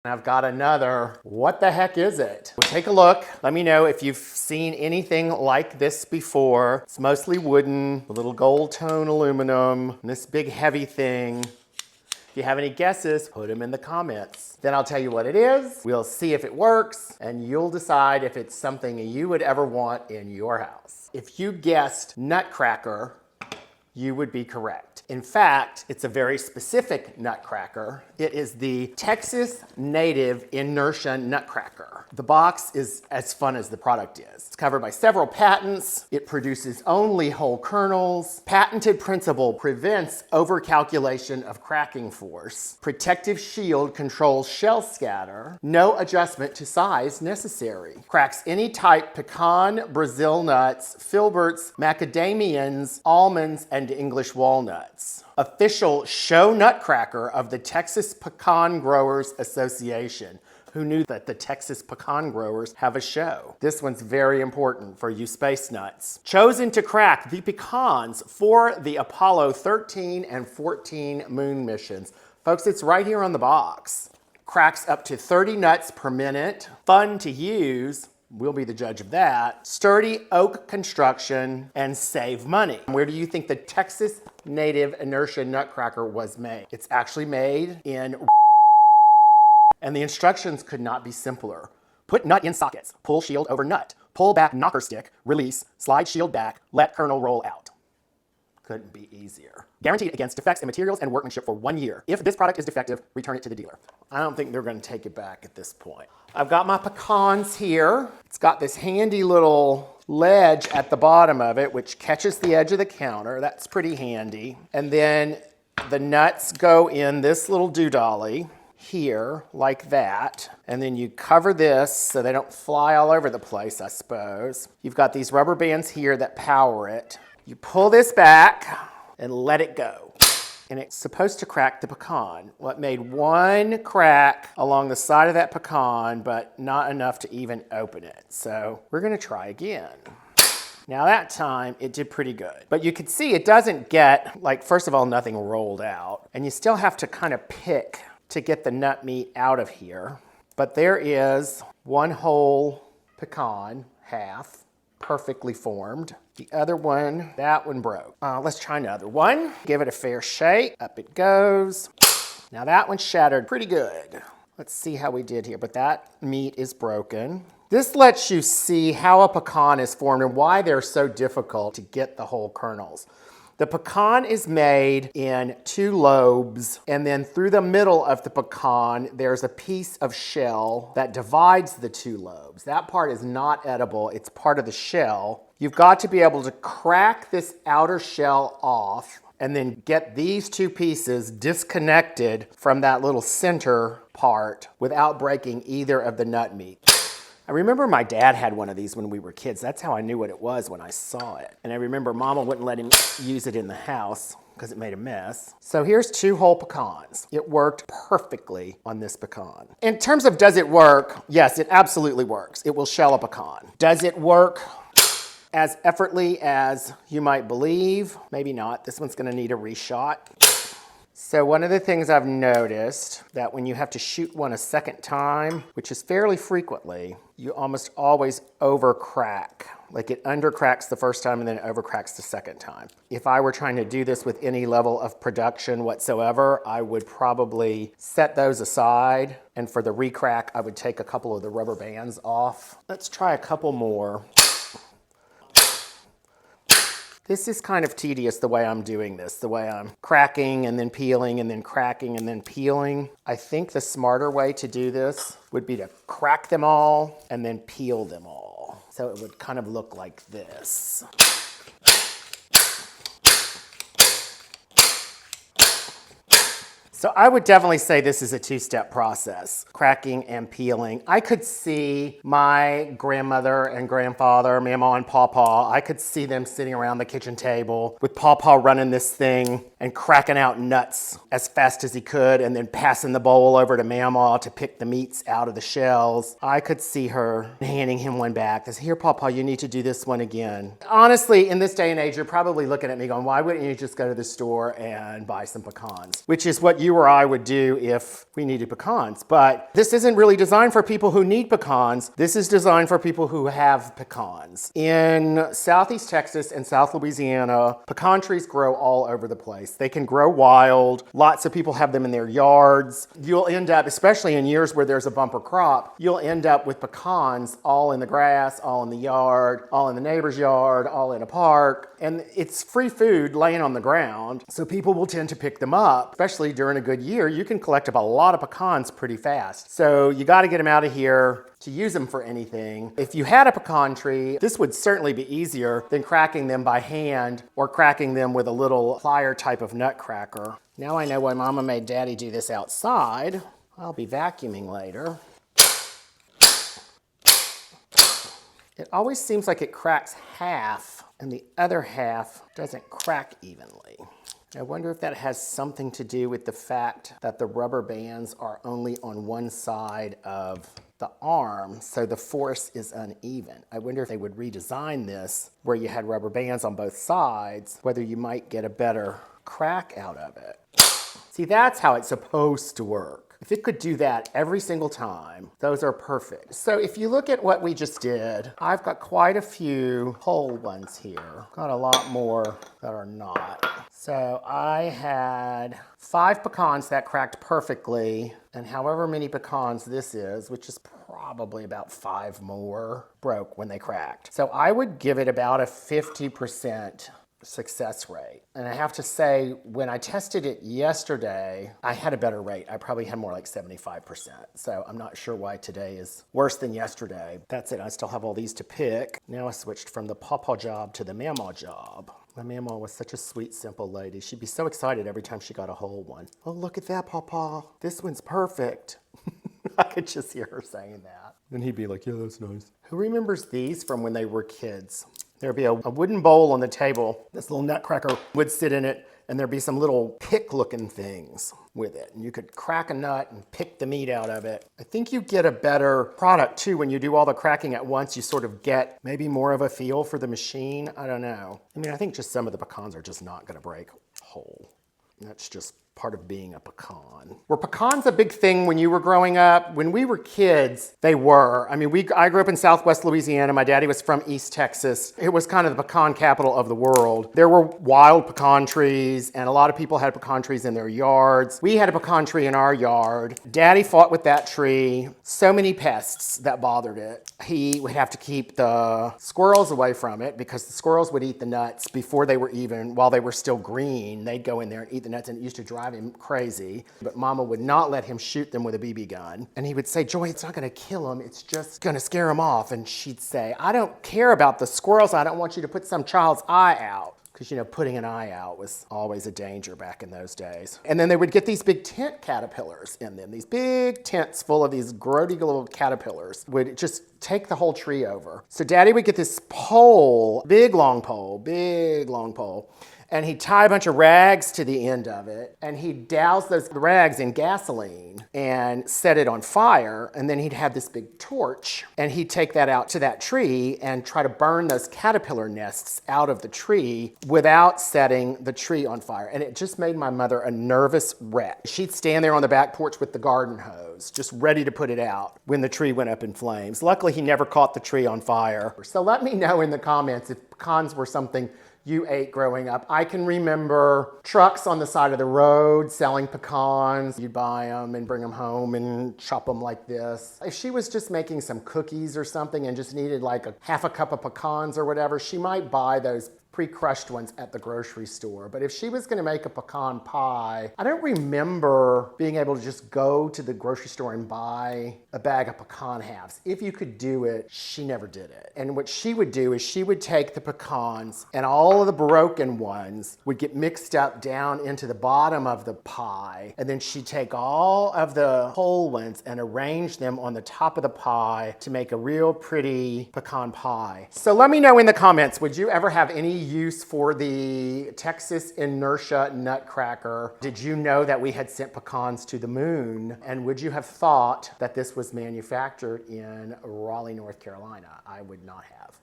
I've got another, what the heck is it? Well, take a look. Let me know if you've seen anything like this before. It's mostly wooden, a little gold tone aluminum, and this big heavy thing. If you have any guesses, put them in the comments. Then I'll tell you what it is. We'll see if it works, and you'll decide if it's something you would ever want in your house. If you guessed nutcracker, you would be correct. In fact, it's a very specific nutcracker. It is the Texas Native Inertia Nutcracker. The box is as fun as the product is. It's covered by several patents. It produces only whole kernels. Patented principle prevents overcalculation of cracking force. Protective shield controls shell scatter. No adjustment to size necessary. Cracks any type pecan, Brazil nuts, filberts, macadamians, almonds, and English walnuts. Official show nutcracker of the Texas Pecan Growers Association. Who knew that the Texas pecan growers have a show? This one's very important for you space nuts. Chosen to crack the pecans for the Apollo 13 and 14 moon missions. Folks, it's right here on the box. Cracks up to 30 nuts per minute. Fun to use. We'll be the judge of that. Sturdy oak construction and save money. Where do you think the Texas Native Inertia Nutcracker was made? It's actually made in and the instructions could not be simpler. Put nut in sockets, pull shield over nut, pull back knocker stick, release, slide shield back, let kernel roll out. Couldn't be easier. Guaranteed against defects in materials and workmanship for 1 year. If this product is defective, return it to the dealer. I don't think they're going to take it back at this point. I've got my pecans here. It's got this handy little ledge at the bottom of it, which catches the edge of the counter. That's pretty handy. And then the nuts go in this little doodolly here, like that. And then you cover this so they don't fly all over the place, I suppose. You've got these rubber bands here that power it. You pull this back and let it go. And it's supposed to crack the pecan. Well, it made one crack along the side of that pecan, but not enough to even open it. So we're gonna try again. Now that time, it did pretty good. But you can see it doesn't get, like, first of all, nothing rolled out. And you still have to kind of pick to get the nut meat out of here. But there is one whole pecan, half, perfectly formed. The other one, that one broke. Let's try another one. Give it a fair shake. Up it goes. Now that one shattered pretty good. Let's see how we did here, but that meat is broken. This lets you see how a pecan is formed and why they're so difficult to get the whole kernels. The pecan is made in 2 lobes, and then through the middle of the pecan, there's a piece of shell that divides the 2 lobes. That part is not edible. It's part of the shell. You've got to be able to crack this outer shell off and then get these 2 pieces disconnected from that little center part without breaking either of the nut meat. I remember my dad had one of these when we were kids. That's how I knew what it was when I saw it. And I remember Mama wouldn't let him use it in the house because it made a mess. So here's 2 whole pecans. It worked perfectly on this pecan. In terms of does it work, yes, it absolutely works. It will shell a pecan. Does it work as effortlessly as you might believe? Maybe not. This one's gonna need a reshot. So one of the things I've noticed that when you have to shoot one a second time, which is fairly frequently, you almost always overcrack. Like it undercracks the first time and then it overcracks the second time. If I were trying to do this with any level of production whatsoever, I would probably set those aside. And for the recrack, I would take a couple of the rubber bands off. Let's try a couple more. This is kind of tedious the way I'm doing this, the way I'm cracking and then peeling and then cracking and then peeling. I think the smarter way to do this would be to crack them all and then peel them all. So it would kind of look like this. So I would definitely say this is a 2-step process, cracking and peeling. I could see my grandmother and grandfather, Mama and Pawpaw, I could see them sitting around the kitchen table with Pawpaw running this thing and cracking out nuts as fast as he could and then passing the bowl over to Mama to pick the meats out of the shells. I could see her handing him one back. This, here, Pawpaw, you need to do this one again. Honestly, in this day and age, you're probably looking at me going, why wouldn't you just go to the store and buy some pecans? Which is what you you or I would do if we needed pecans. But this isn't really designed for people who need pecans. This is designed for people who have pecans. In Southeast Texas and South Louisiana, pecan trees grow all over the place. They can grow wild. Lots of people have them in their yards. You'll end up, especially in years where there's a bumper crop, you'll end up with pecans all in the grass, all in the yard, all in the neighbor's yard, all in a park. And it's free food laying on the ground, so people will tend to pick them up. Especially during a good year, you can collect up a lot of pecans pretty fast. So you got to get them out of here to use them for anything. If you had a pecan tree, this would certainly be easier than cracking them by hand or cracking them with a little plier type of nut cracker. Now I know why Mama made Daddy do this outside. I'll be vacuuming later. It always seems like it cracks half and the other half doesn't crack evenly. I wonder if that has something to do with the fact that the rubber bands are only on one side of the arm, so the force is uneven. I wonder if they would redesign this where you had rubber bands on both sides, whether you might get a better crack out of it. See, that's how it's supposed to work. If it could do that every single time, those are perfect. So if you look at what we just did, I've got quite a few whole ones here. Got a lot more that are not. So I had 5 pecans that cracked perfectly, and however many pecans this is, which is probably about 5 more, broke when they cracked. So I would give it about a 50% success rate. And I have to say, when I tested it yesterday, I had a better rate. I probably had more like 75%. So I'm not sure why today is worse than yesterday. That's it. I still have all these to pick. Now I switched from the pawpaw job to the mamaw job. My mamaw was such a sweet, simple lady. She'd be so excited every time she got a whole one. Oh, look at that, pawpaw. This one's perfect. I could just hear her saying that. And he'd be like, yeah, that's nice. Who remembers these from when they were kids? There'd be a wooden bowl on the table. This little nutcracker would sit in it, and there'd be some little pick-looking things with it. And you could crack a nut and pick the meat out of it. I think you get a better product, too, when you do all the cracking at once. You sort of get maybe more of a feel for the machine. I don't know. I mean, I think just some of the pecans are just not going to break whole. That's just part of being a pecan. Were pecans a big thing when you were growing up? When we were kids, they were. I mean, I grew up in Southwest Louisiana. My daddy was from East Texas. It was kind of the pecan capital of the world. There were wild pecan trees, and a lot of people had pecan trees in their yards. We had a pecan tree in our yard. Daddy fought with that tree. So many pests that bothered it. He would have to keep the squirrels away from it because the squirrels would eat the nuts before they were even, while they were still green. They'd go in there and eat the nuts, and it used to drive him crazy. But Mama would not let him shoot them with a BB gun. And he would say, Joy, it's not going to kill them. It's just going to scare them off. And she'd say, I don't care about the squirrels. I don't want you to put some child's eye out. Because, you know, putting an eye out was always a danger back in those days. And then they would get these big tent caterpillars in them. These big tents full of these grody little caterpillars would just take the whole tree over. So Daddy would get this pole, big long pole, and he'd tie a bunch of rags to the end of it, and he'd douse those rags in gasoline and set it on fire, and then he'd have this big torch, and he'd take that out to that tree and try to burn those caterpillar nests out of the tree without setting the tree on fire. And it just made my mother a nervous wreck. She'd stand there on the back porch with the garden hose, just ready to put it out when the tree went up in flames. Luckily, he never caught the tree on fire. So let me know in the comments if pecans were something you ate growing up. I can remember trucks on the side of the road selling pecans. You'd buy them and bring them home and chop them like this. If she was just making some cookies or something and just needed like half a cup of pecans or whatever, she might buy those pre-crushed ones at the grocery store. But if she was going to make a pecan pie, I don't remember being able to just go to the grocery store and buy a bag of pecan halves. If you could do it, she never did it. And what she would do is she would take the pecans and all of the broken ones would get mixed up down into the bottom of the pie. And then she'd take all of the whole ones and arrange them on the top of the pie to make a real pretty pecan pie. So let me know in the comments, would you ever have any use for the Texas inertia nutcracker? Did you know that we had sent pecans to the moon? And would you have thought that this was manufactured in Raleigh, North Carolina? I would not have.